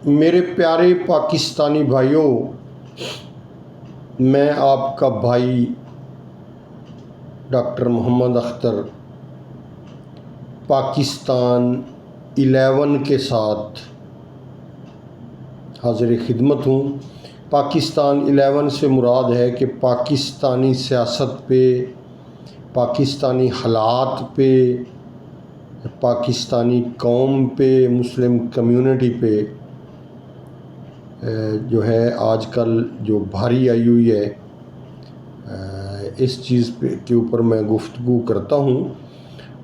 میرے پیارے پاکستانی بھائیوں، میں آپ کا بھائی ڈاکٹر محمد اختر پاکستان 11 کے ساتھ حاضر خدمت ہوں۔ پاکستان 11 سے مراد ہے کہ پاکستانی سیاست پہ، پاکستانی حالات پہ، پاکستانی قوم پہ، مسلم کمیونٹی پہ جو ہے آج کل جو بھاری آئی ہوئی ہے، اس چیز کے اوپر میں گفتگو کرتا ہوں۔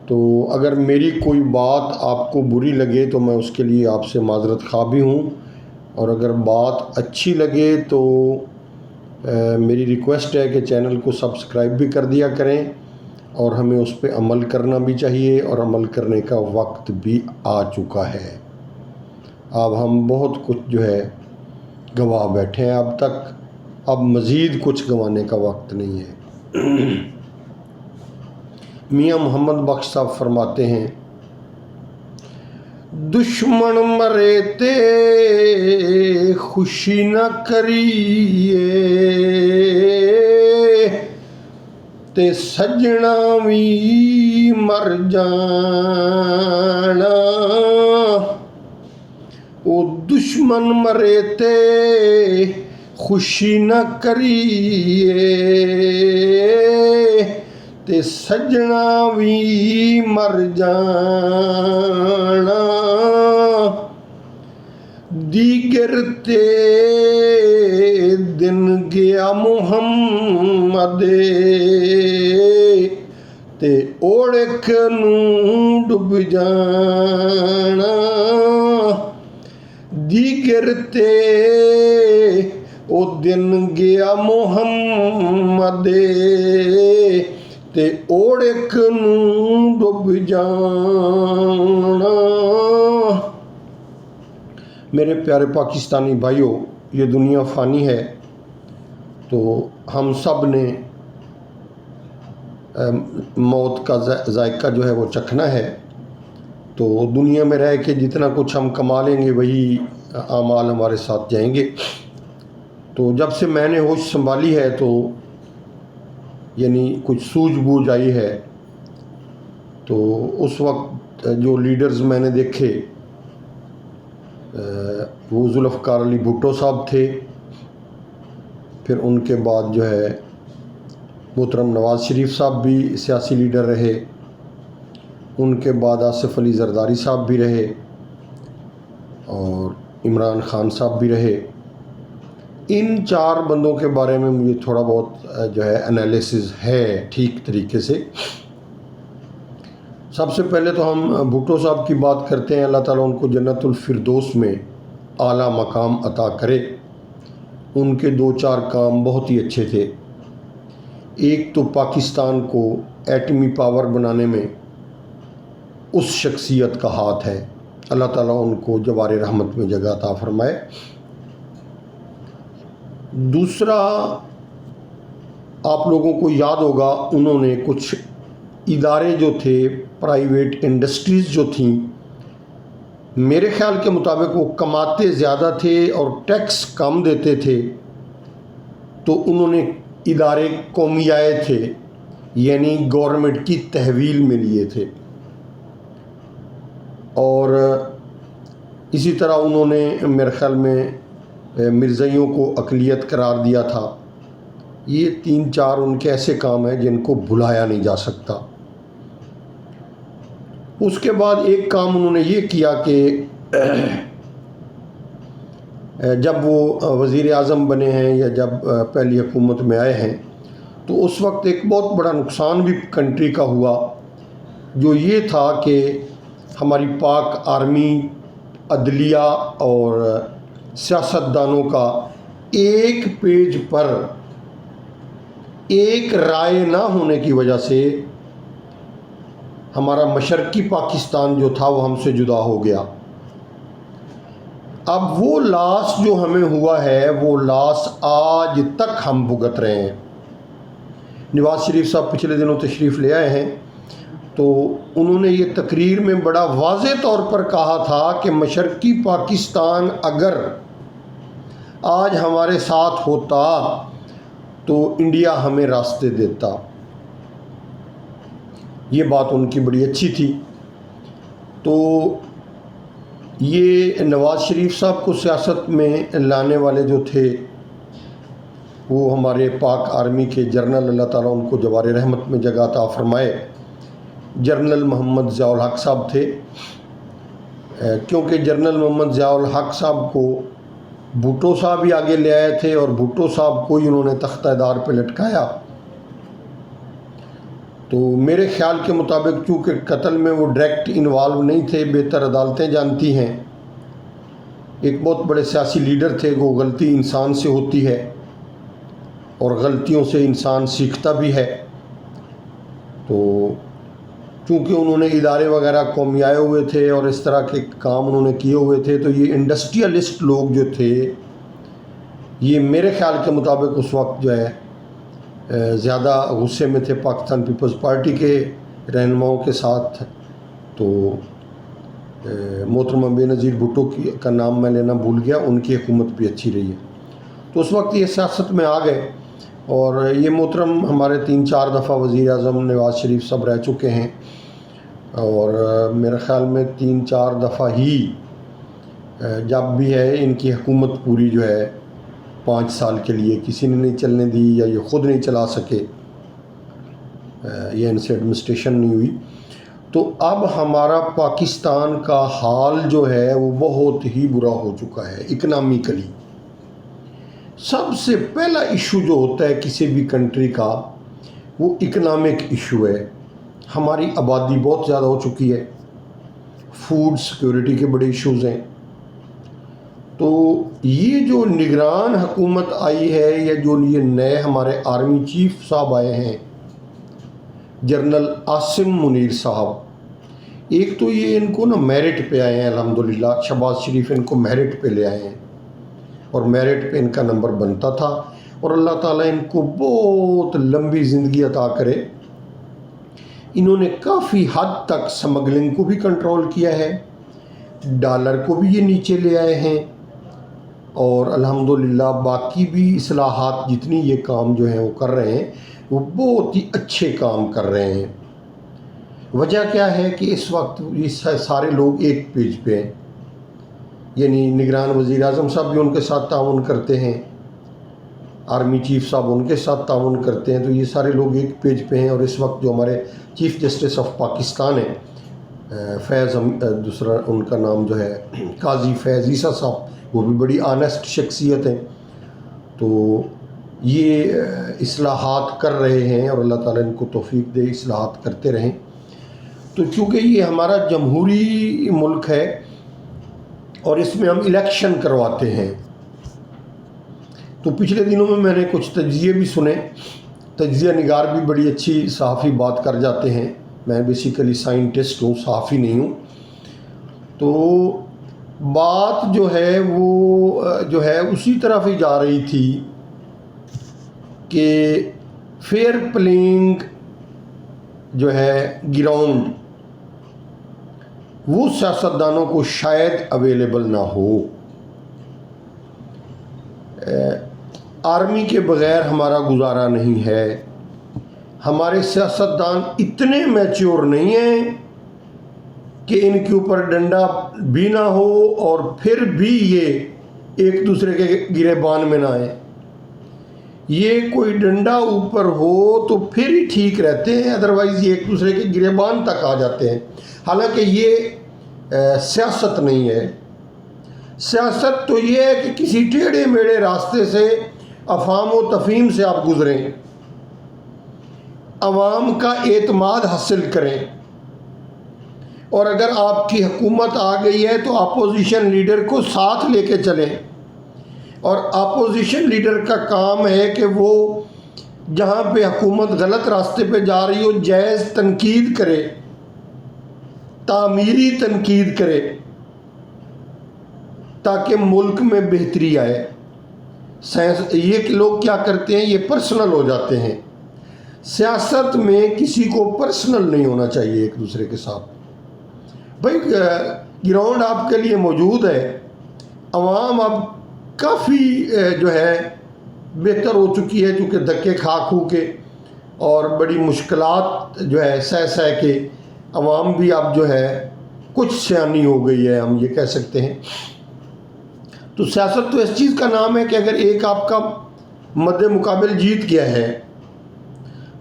تو اگر میری کوئی بات آپ کو بری لگے تو میں اس کے لیے آپ سے معذرت خواہ بھی ہوں، اور اگر بات اچھی لگے تو میری ریکویسٹ ہے کہ چینل کو سبسکرائب بھی کر دیا کریں، اور ہمیں اس پہ عمل کرنا بھی چاہیے، اور عمل کرنے کا وقت بھی آ چکا ہے۔ اب ہم بہت کچھ جو ہے گنوا بیٹھے ہیں اب تک، اب مزید کچھ گنوانے کا وقت نہیں ہے۔ میاں محمد بخش صاحب فرماتے ہیں، دشمن مرے تے خوشی نہ کریے، تے سجنا وی مر جانا۔ او دشمن مرے تے خوشی نہ کریے، تے سجنا وی مر جانا۔ دیگر تے دن گیا محمد، تے اوڑک نوں ڈب جانا۔ دیگر تے او دن گیا محمد، تے اوڑک نوں ڈب جانا۔ میرے پیارے پاکستانی بھائیوں، یہ دنیا فانی ہے، تو ہم سب نے موت کا ذائقہ جو ہے وہ چکھنا ہے۔ تو دنیا میں رہ کے جتنا کچھ ہم کما لیں گے وہی اعمال ہمارے ساتھ جائیں گے۔ تو جب سے میں نے ہوش سنبھالی ہے تو یعنی کچھ سوجھ بوجھ آئی ہے، تو اس وقت جو لیڈرز میں نے دیکھے وہ ذوالفقار علی بھٹو صاحب تھے، پھر ان کے بعد جو ہے محترم نواز شریف صاحب بھی سیاسی لیڈر رہے، ان کے بعد آصف علی زرداری صاحب بھی رہے، اور عمران خان صاحب بھی رہے۔ ان 4 بندوں کے بارے میں مجھے تھوڑا بہت جو ہے انالیسز ہے ٹھیک طریقے سے۔ سب سے پہلے تو ہم بھٹو صاحب کی بات کرتے ہیں، اللہ تعالیٰ ان کو جنت الفردوس میں اعلیٰ مقام عطا کرے۔ ان کے 2-4 کام بہت ہی اچھے تھے۔ ایک تو پاکستان کو ایٹمی پاور بنانے میں اس شخصیت کا ہاتھ ہے، اللہ تعالیٰ ان کو جوار رحمت میں جگہ عطا فرمائے۔ دوسرا، آپ لوگوں کو یاد ہوگا انہوں نے کچھ ادارے جو تھے، پرائیویٹ انڈسٹریز جو تھیں، میرے خیال کے مطابق وہ کماتے زیادہ تھے اور ٹیکس کم دیتے تھے، تو انہوں نے ادارے قومیائے تھے، یعنی گورنمنٹ کی تحویل میں لیے تھے، اور اسی طرح انہوں نے میرے خیال میں مرزائیوں کو اقلیت قرار دیا تھا۔ یہ 3-4 ان کے ایسے کام ہیں جن کو بھلایا نہیں جا سکتا۔ اس کے بعد ایک کام انہوں نے یہ کیا کہ جب وہ وزیر اعظم بنے ہیں یا جب پہلی حکومت میں آئے ہیں، تو اس وقت ایک بہت بڑا نقصان بھی کنٹری کا ہوا، جو یہ تھا کہ ہماری پاک آرمی، عدلیہ اور سیاستدانوں کا ایک پیج پر ایک رائے نہ ہونے کی وجہ سے ہمارا مشرقی پاکستان جو تھا وہ ہم سے جدا ہو گیا۔ اب وہ لاس جو ہمیں ہوا ہے، وہ لاس آج تک ہم بھگت رہے ہیں۔ نواز شریف صاحب پچھلے دنوں تشریف لے آئے ہیں، تو انہوں نے یہ تقریر میں بڑا واضح طور پر کہا تھا کہ مشرقی پاکستان اگر آج ہمارے ساتھ ہوتا تو انڈیا ہمیں راستے دیتا. یہ بات ان کی بڑی اچھی تھی. تو یہ نواز شریف صاحب کو سیاست میں لانے والے جو تھے وہ ہمارے پاک آرمی کے جنرل، اللہ تعالیٰ ان کو جوار رحمت میں جگہ عطا فرمائے، جنرل محمد ضیاء الحق صاحب تھے. کیونکہ جنرل محمد ضیاء الحق صاحب کو بھٹو صاحب ہی آگے لے آئے تھے اور بھٹو صاحب کو ہی انہوں نے تختہ دار پہ لٹکایا. تو میرے خیال کے مطابق چونکہ قتل میں وہ ڈائریکٹ انوالو نہیں تھے، بہتر عدالتیں جانتی ہیں، ایک بہت بڑے سیاسی لیڈر تھے. وہ غلطی انسان سے ہوتی ہے اور غلطیوں سے انسان سیکھتا بھی ہے. تو چونکہ انہوں نے ادارے وغیرہ قومیائے ہوئے تھے اور اس طرح کے کام انہوں نے کیے ہوئے تھے، تو یہ انڈسٹریلسٹ لوگ جو تھے یہ میرے خیال کے مطابق اس وقت جو ہے زیادہ غصے میں تھے پاکستان پیپلز پارٹی کے رہنماؤں کے ساتھ. تو محترمہ بے نظیر بھٹو کا نام میں لینا بھول گیا، ان کی حکومت بھی اچھی رہی ہے. تو اس وقت یہ سیاست میں آ گئے اور یہ محترم ہمارے 3-4 دفعہ وزیر اعظم نواز شریف صاحب رہ چکے ہیں، اور میرے خیال میں 3-4 دفعہ ہی جب بھی ہے ان کی حکومت پوری جو ہے 5 سال کے لیے کسی نے نہیں چلنے دی، یا یہ خود نہیں چلا سکے، یا ان سے ایڈمنسٹریشن نہیں ہوئی. تو اب ہمارا پاکستان کا حال جو ہے وہ بہت ہی برا ہو چکا ہے اکنامکلی. سب سے پہلا ایشو جو ہوتا ہے کسی بھی کنٹری کا وہ اکنامک ایشو ہے. ہماری آبادی بہت زیادہ ہو چکی ہے، فوڈ سیکیورٹی کے بڑے ایشوز ہیں. تو یہ جو نگران حکومت آئی ہے، یا جو یہ نئے ہمارے آرمی چیف صاحب آئے ہیں جنرل عاصم منیر صاحب، ایک تو یہ ان کو نا میرٹ پہ آئے ہیں الحمدللہ. شہباز شریف ان کو میرٹ پہ لے آئے ہیں اور میرٹ پہ ان کا نمبر بنتا تھا، اور اللہ تعالیٰ ان کو بہت لمبی زندگی عطا کرے. انہوں نے کافی حد تک سمگلنگ کو بھی کنٹرول کیا ہے، ڈالر کو بھی یہ نیچے لے آئے ہیں، اور الحمدللہ باقی بھی اصلاحات جتنی یہ کام جو ہیں وہ کر رہے ہیں وہ بہت ہی اچھے کام کر رہے ہیں. وجہ کیا ہے کہ اس وقت یہ سارے لوگ ایک پیج پہ ہیں، یعنی نگران وزیر اعظم صاحب بھی ان کے ساتھ تعاون کرتے ہیں، آرمی چیف صاحب ان کے ساتھ تعاون کرتے ہیں. تو یہ سارے لوگ ایک پیج پہ ہیں. اور اس وقت جو ہمارے چیف جسٹس آف پاکستان ہیں فیض، دوسرا ان کا نام جو ہے قاضی فیض عیسیٰ صاحب، وہ بھی بڑی آنیسٹ شخصیت ہیں. تو یہ اصلاحات کر رہے ہیں اور اللہ تعالیٰ ان کو توفیق دے اصلاحات کرتے رہیں. تو چونکہ یہ ہمارا جمہوری ملک ہے اور اس میں ہم الیکشن کرواتے ہیں، تو پچھلے دنوں میں نے کچھ تجزیے بھی سنے. تجزیہ نگار بھی بڑی اچھی صحافی بات کر جاتے ہیں. میں بیسیکلی سائنٹسٹ ہوں، صحافی نہیں ہوں. تو بات جو ہے وہ جو ہے اسی طرف ہی جا رہی تھی کہ فیئر پلینگ جو ہے گراؤنڈ وہ سیاستدانوں کو شاید اویلیبل نہ ہو. آرمی کے بغیر ہمارا گزارا نہیں ہے. ہمارے سیاستدان اتنے میچور نہیں ہیں کہ ان کے اوپر ڈنڈا بھی نہ ہو اور پھر بھی یہ ایک دوسرے کے گریبان میں نہ آئیں. یہ کوئی ڈنڈا اوپر ہو تو پھر ہی ٹھیک رہتے ہیں، ادروائز یہ ایک دوسرے کے گریبان تک آ جاتے ہیں. حالانکہ یہ سیاست نہیں ہے. سیاست تو یہ ہے کہ کسی ٹیڑھے میڑھے راستے سے افہام و تفہیم سے آپ گزریں، عوام کا اعتماد حاصل کریں، اور اگر آپ کی حکومت آ گئی ہے تو اپوزیشن لیڈر کو ساتھ لے کے چلیں. اور اپوزیشن لیڈر کا کام ہے کہ وہ جہاں پہ حکومت غلط راستے پہ جا رہی ہو جائز تنقید کرے، تعمیری تنقید کرے، تاکہ ملک میں بہتری آئے. یہ لوگ کیا کرتے ہیں، یہ پرسنل ہو جاتے ہیں. سیاست میں کسی کو پرسنل نہیں ہونا چاہیے ایک دوسرے کے ساتھ. بھائی گراؤنڈ آپ کے لیے موجود ہے، عوام اب کافی جو ہے بہتر ہو چکی ہے، چونکہ دھکے کھا کے اور بڑی مشکلات جو ہے سہ کے عوام بھی اب جو ہے کچھ سیانی ہو گئی ہے، ہم یہ کہہ سکتے ہیں. تو سیاست تو اس چیز کا نام ہے کہ اگر ایک آپ کا مد مقابل جیت گیا ہے،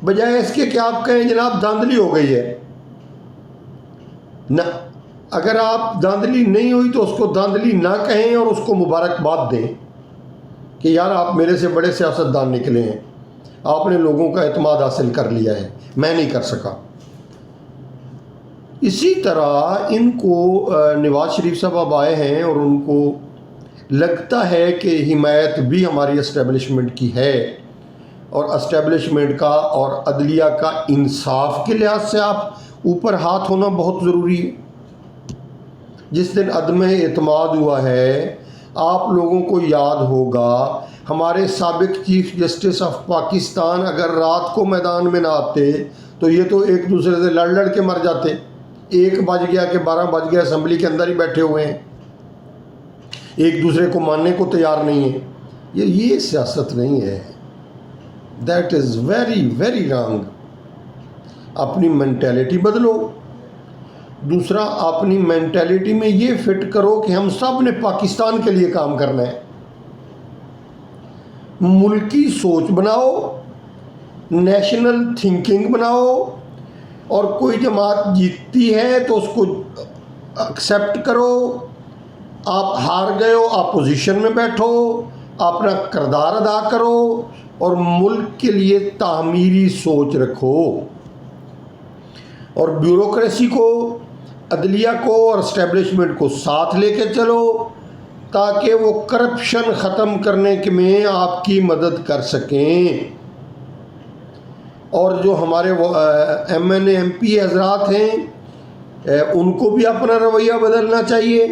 بجائے اس کے کہ آپ کہیں جناب دھاندلی ہو گئی ہے، نہ، اگر آپ دھاندلی نہیں ہوئی تو اس کو دھاندلی نہ کہیں اور اس کو مبارکباد دیں کہ یار آپ میرے سے بڑے سیاستدان نکلے ہیں، آپ نے لوگوں کا اعتماد حاصل کر لیا ہے، میں نہیں کر سکا. اسی طرح ان کو نواز شریف صاحب اب آئے ہیں اور ان کو لگتا ہے کہ حمایت بھی ہماری اسٹیبلشمنٹ کی ہے، اور اسٹیبلشمنٹ کا اور عدلیہ کا انصاف کے لحاظ سے آپ اوپر ہاتھ ہونا بہت ضروری ہے. جس دن عدم اعتماد ہوا ہے، آپ لوگوں کو یاد ہوگا ہمارے سابق چیف جسٹس آف پاکستان اگر رات کو میدان میں نہ آتے تو یہ تو ایک دوسرے سے لڑ لڑ کے مر جاتے. 1 بج گیا کہ 12 بج گیا، اسمبلی کے اندر ہی بیٹھے ہوئے ہیں، ایک دوسرے کو ماننے کو تیار نہیں ہیں. یہ سیاست نہیں ہے. That is very very wrong. اپنی مینٹیلٹی بدلو. دوسرا، اپنی مینٹیلٹی میں یہ فٹ کرو کہ ہم سب نے پاکستان کے لیے کام کرنا ہے. ملکی سوچ بناؤ، نیشنل تھنکنگ بناؤ، اور کوئی جماعت جیتتی ہے تو اس کو ایکسیپٹ کرو. آپ ہار گئے ہو، اپوزیشن میں بیٹھو، اپنا کردار ادا کرو اور ملک کے لیے تعمیری سوچ رکھو. اور بیوروکریسی کو، عدلیہ کو اور اسٹیبلشمنٹ کو ساتھ لے کے چلو تاکہ وہ کرپشن ختم کرنے میں آپ کی مدد کر سکیں. اور جو ہمارے M N A M P حضرات ہیں ان کو بھی اپنا رویہ بدلنا چاہیے.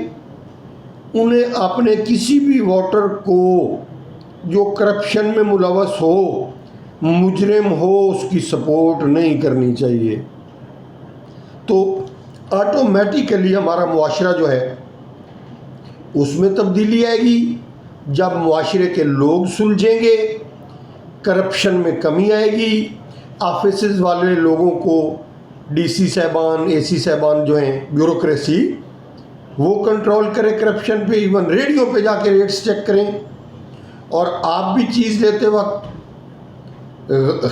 انہیں اپنے کسی بھی ووٹر کو جو کرپشن میں ملوث ہو، مجرم ہو، اس کی سپورٹ نہیں کرنی چاہیے. تو آٹومیٹیکلی ہمارا معاشرہ جو ہے اس میں تبدیلی آئے گی جب معاشرے کے لوگ سلجھیں گے، کرپشن میں کمی آئے گی. آفیسز والے لوگوں کو ڈی سی صاحبان، اے سی صاحبان جو ہیں، بیوروکریسی وہ کنٹرول کرے کرپشن پہ. ایون ریڈیو پہ جا کے ریٹس چیک کریں. اور آپ بھی چیز لیتے وقت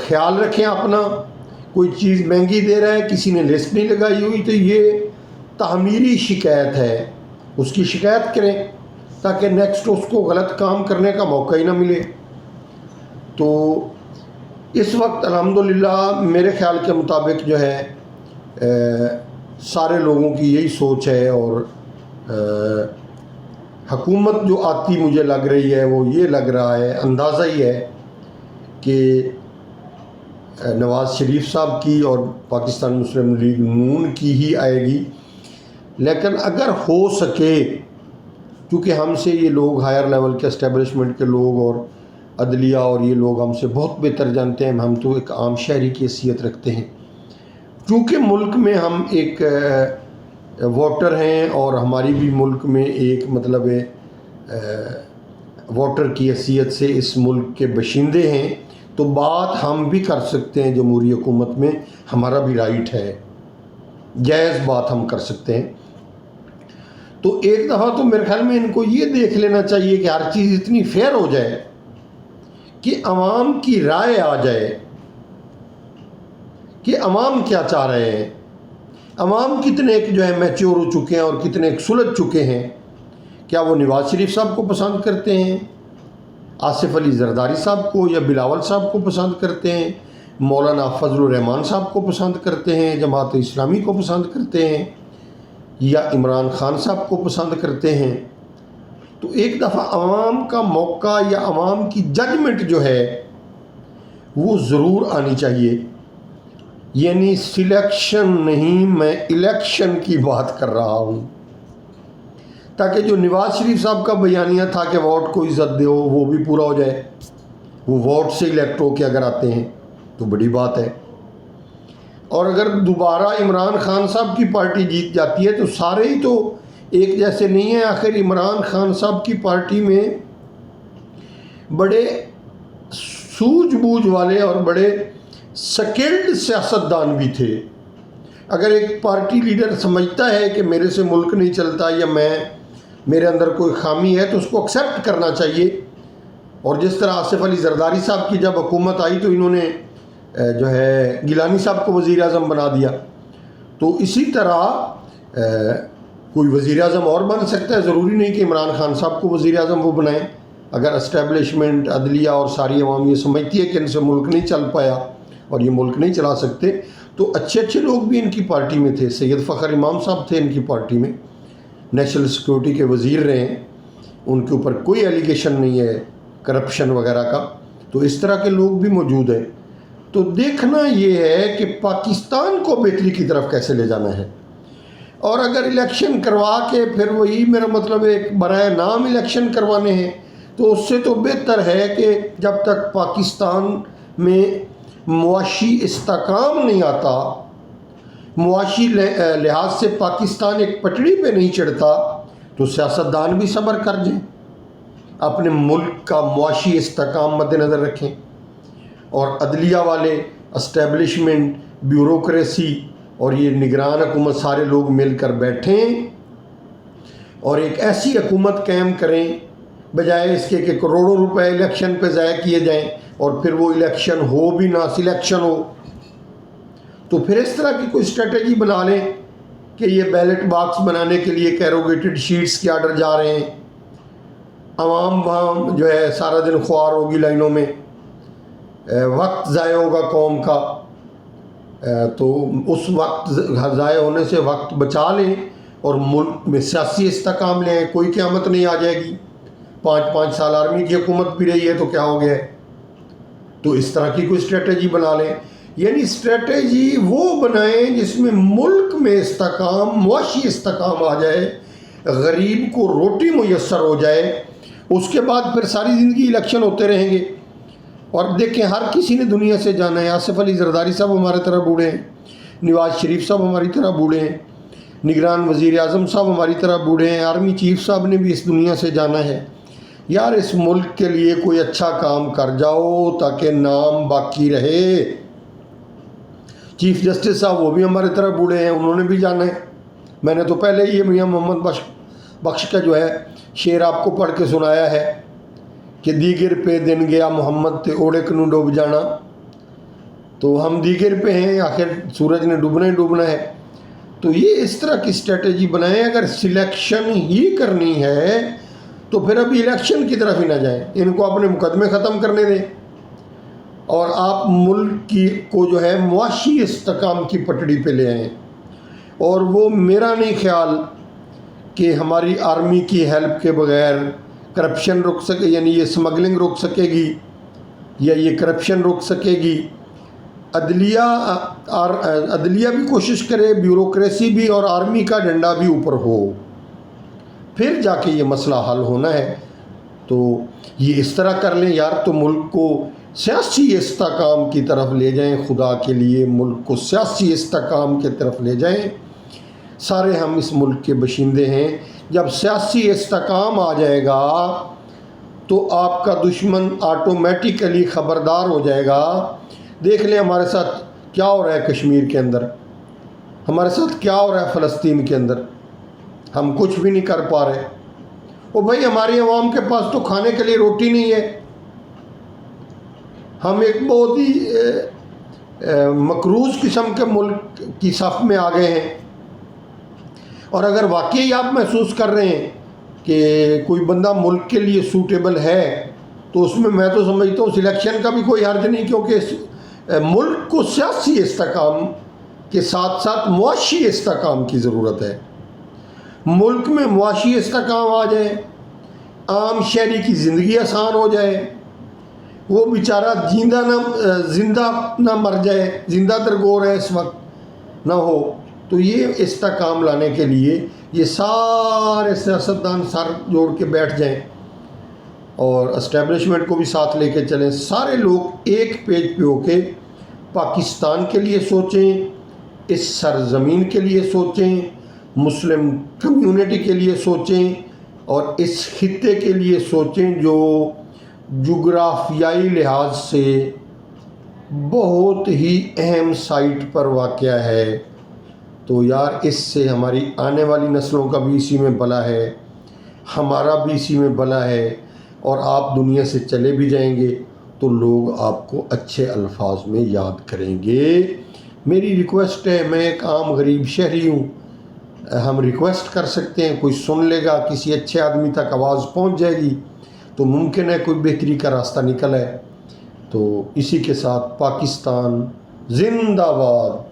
خیال رکھیں اپنا، کوئی چیز مہنگی دے رہا ہے، کسی نے لسٹ نہیں لگائی ہوئی تو یہ تعمیری شکایت ہے، اس کی شکایت کریں تاکہ نیکسٹ اس کو غلط کام کرنے کا موقع ہی نہ ملے. تو اس وقت الحمدللہ میرے خیال کے مطابق جو ہے سارے لوگوں کی یہی سوچ ہے، اور حکومت جو آتی مجھے لگ رہی ہے وہ یہ لگ رہا ہے، اندازہ ہی ہے کہ نواز شریف صاحب کی اور پاکستان مسلم لیگ نون کی ہی آئے گی. لیکن اگر ہو سکے، کیونکہ ہم سے یہ لوگ ہائر لیول کے اسٹیبلشمنٹ کے لوگ اور عدلیہ اور یہ لوگ ہم سے بہت بہتر جانتے ہیں، ہم تو ایک عام شہری کی حیثیت رکھتے ہیں. چونکہ ملک میں ہم ایک ووٹر ہیں اور ہماری بھی ملک میں ایک مطلب ووٹر کی حیثیت سے اس ملک کے باشندے ہیں، تو بات ہم بھی کر سکتے ہیں. جمہوری حکومت میں ہمارا بھی رائٹ ہے، جائز بات ہم کر سکتے ہیں. تو ایک دفعہ تو میرے خیال میں ان کو یہ دیکھ لینا چاہیے کہ ہر چیز اتنی فیئر ہو جائے کہ عوام کی رائے آ جائے کہ عوام کیا چاہ رہے ہیں. عوام کتنے جو ہے میچور ہو چکے ہیں اور کتنے سلجھ چکے ہیں. کیا وہ نواز شریف صاحب کو پسند کرتے ہیں، آصف علی زرداری صاحب کو، یا بلاول صاحب کو پسند کرتے ہیں، مولانا فضل الرحمان صاحب کو پسند کرتے ہیں، جماعت اسلامی کو پسند کرتے ہیں، یا عمران خان صاحب کو پسند کرتے ہیں؟ تو ایک دفعہ عوام کا موقع یا عوام کی ججمنٹ جو ہے وہ ضرور آنی چاہیے. یعنی سلیکشن نہیں، میں الیکشن کی بات کر رہا ہوں، تاکہ جو نواز شریف صاحب کا بیانیہ تھا کہ ووٹ کو عزت دو وہ بھی پورا ہو جائے. وہ ووٹ سے الیکٹ ہو کے اگر آتے ہیں تو بڑی بات ہے۔ اور اگر دوبارہ عمران خان صاحب کی پارٹی جیت جاتی ہے تو سارے ہی تو ایک جیسے نہیں ہیں۔ آخر عمران خان صاحب کی پارٹی میں بڑے سوجھ بوجھ والے اور بڑے سکلڈ سیاستدان بھی تھے۔ اگر ایک پارٹی لیڈر سمجھتا ہے کہ میرے سے ملک نہیں چلتا یا میرے اندر کوئی خامی ہے تو اس کو ایکسیپٹ کرنا چاہیے۔ اور جس طرح آصف علی زرداری صاحب کی جب حکومت آئی تو انہوں نے جو ہے گیلانی صاحب کو وزیر اعظم بنا دیا، تو اسی طرح کوئی وزیر اعظم اور بن سکتا ہے، ضروری نہیں کہ عمران خان صاحب کو وزیر اعظم وہ بنائیں۔ اگر اسٹیبلشمنٹ، عدلیہ اور ساری عوام یہ سمجھتی ہے کہ ان سے ملک نہیں چل پایا اور یہ ملک نہیں چلا سکتے، تو اچھے اچھے لوگ بھی ان کی پارٹی میں تھے۔ سید فخر امام صاحب تھے ان کی پارٹی میں، نیشنل سیکورٹی کے وزیر رہے ہیں، ان کے اوپر کوئی ایلیگیشن نہیں ہے کرپشن وغیرہ کا۔ تو اس طرح کے لوگ بھی موجود ہیں۔ تو دیکھنا یہ ہے کہ پاکستان کو بہتری کی طرف کیسے لے جانا ہے۔ اور اگر الیکشن کروا کے پھر وہی میرا مطلب ایک برائے نام الیکشن کروانے ہیں تو اس سے تو بہتر ہے کہ جب تک پاکستان میں معاشی استحکام نہیں آتا، معاشی لحاظ سے پاکستان ایک پٹڑی پہ نہیں چڑھتا، تو سیاستدان بھی صبر کر جائیں، اپنے ملک کا معاشی استحکام مد نظر رکھیں، اور عدلیہ والے، اسٹیبلشمنٹ، بیوروکریسی اور یہ نگران حکومت سارے لوگ مل کر بیٹھیں اور ایک ایسی حکومت قائم کریں، بجائے اس کے کہ کروڑوں روپے الیکشن پہ ضائع کیے جائیں اور پھر وہ الیکشن ہو بھی نہ، سلیکشن ہو۔ تو پھر اس طرح کی کوئی اسٹریٹجی بنا لیں کہ یہ بیلٹ باکس بنانے کے لیے کیروگیٹڈ شیٹس کے آرڈر جا رہے ہیں، عوام وہاں جو ہے سارا دن خوار ہوگی لائنوں میں، وقت ضائع ہوگا قوم کا۔ تو اس وقت ضائع ہونے سے وقت بچا لیں اور ملک میں سیاسی استحکام لیں۔ کوئی قیامت نہیں آ جائے گی، 5 سال آرمی کی حکومت بھی رہی ہے تو کیا ہو گیا ہے۔ تو اس طرح کی کوئی اسٹریٹجی بنا لیں، یعنی اسٹریٹجی وہ بنائیں جس میں ملک میں استحکام، معاشی استحکام آ جائے، غریب کو روٹی میسر ہو جائے۔ اس کے بعد پھر ساری زندگی الیکشن ہوتے رہیں گے۔ اور دیکھیں ہر کسی نے دنیا سے جانا ہے۔ آصف علی زرداری صاحب ہمارے طرح بوڑھے ہیں، نواز شریف صاحب ہماری طرح بوڑھے ہیں، نگران وزیر اعظم صاحب ہماری طرح بوڑھے ہیں، آرمی چیف صاحب نے بھی اس دنیا سے جانا ہے۔ یار اس ملک کے لیے کوئی اچھا کام کر جاؤ تاکہ نام باقی رہے۔ چیف جسٹس صاحب وہ بھی ہمارے طرح بوڑھے ہیں، انہوں نے بھی جانا ہے۔ میں نے تو پہلے ہی میاں محمد بخش کا جو ہے شعر آپ کو پڑھ کے سنایا ہے کہ دیگر پہ دن گیا محمد تے اوڑے کنوں ڈوب جانا۔ تو ہم دیگر پہ ہیں، آخر سورج نے ڈوبنا ہی ڈوبنا ہے۔ تو یہ اس طرح کی اسٹریٹجی بنائیں۔ اگر سلیکشن ہی کرنی ہے تو پھر ابھی الیکشن کی طرف ہی نہ جائیں، ان کو اپنے مقدمے ختم کرنے دیں اور آپ ملک کو جو ہے معاشی استحکام کی پٹڑی پہ لے آئیں۔ اور وہ میرا نہیں خیال کہ ہماری آرمی کی ہیلپ کے بغیر کرپشن رک سکے، یعنی یہ سمگلنگ رک سکے گی یا یہ کرپشن رک سکے گی۔ عدلیہ بھی کوشش کرے، بیوروکریسی بھی، اور آرمی کا ڈنڈا بھی اوپر ہو، پھر جا کے یہ مسئلہ حل ہونا ہے۔ تو یہ اس طرح کر لیں یار، تو ملک کو سیاسی استحکام کی طرف لے جائیں۔ خدا کے لیے ملک کو سیاسی استحکام کی طرف لے جائیں۔ سارے ہم اس ملک کے باشندے ہیں۔ جب سیاسی استحکام آ جائے گا تو آپ کا دشمن آٹومیٹیکلی خبردار ہو جائے گا۔ دیکھ لیں ہمارے ساتھ کیا ہو رہا ہے کشمیر کے اندر، ہمارے ساتھ کیا ہو رہا ہے فلسطین کے اندر، ہم کچھ بھی نہیں کر پا رہے۔ وہ بھائی ہماری عوام کے پاس تو کھانے کے لیے روٹی نہیں ہے۔ ہم ایک بہت ہی مقروض قسم کے ملک کی صف میں آ گئے ہیں۔ اور اگر واقعی آپ محسوس کر رہے ہیں کہ کوئی بندہ ملک کے لیے سوٹیبل ہے تو اس میں تو سمجھتا ہوں سلیکشن کا بھی کوئی حرج نہیں، کیونکہ ملک کو سیاسی استحکام کے ساتھ ساتھ معاشی استحکام کی ضرورت ہے۔ ملک میں معاشی استحکام آ جائے، عام شہری کی زندگی آسان ہو جائے، وہ بیچارہ زندہ نہ مر جائے، زندہ درگور ہے اس وقت نہ ہو۔ تو یہ استحکام لانے کے لیے یہ سارے سیاستدان سر جوڑ کے بیٹھ جائیں اور اسٹیبلشمنٹ کو بھی ساتھ لے کے چلیں، سارے لوگ ایک پیج پہ ہو کے پاکستان کے لیے سوچیں، اس سرزمین کے لیے سوچیں، مسلم کمیونٹی کے لیے سوچیں اور اس خطے کے لیے سوچیں جو جغرافیائی لحاظ سے بہت ہی اہم سائٹ پر واقع ہے۔ تو یار اس سے ہماری آنے والی نسلوں کا بھی اسی میں بھلا ہے، ہمارا بھی اسی میں بھلا ہے، اور آپ دنیا سے چلے بھی جائیں گے تو لوگ آپ کو اچھے الفاظ میں یاد کریں گے۔ میری ریکویسٹ ہے، میں ایک عام غریب شہری ہوں، ہم ریکویسٹ کر سکتے ہیں، کوئی سن لے گا، کسی اچھے آدمی تک آواز پہنچ جائے گی تو ممکن ہے کوئی بہتری کا راستہ نکل ہے۔ تو اسی کے ساتھ پاکستان زندہ باد۔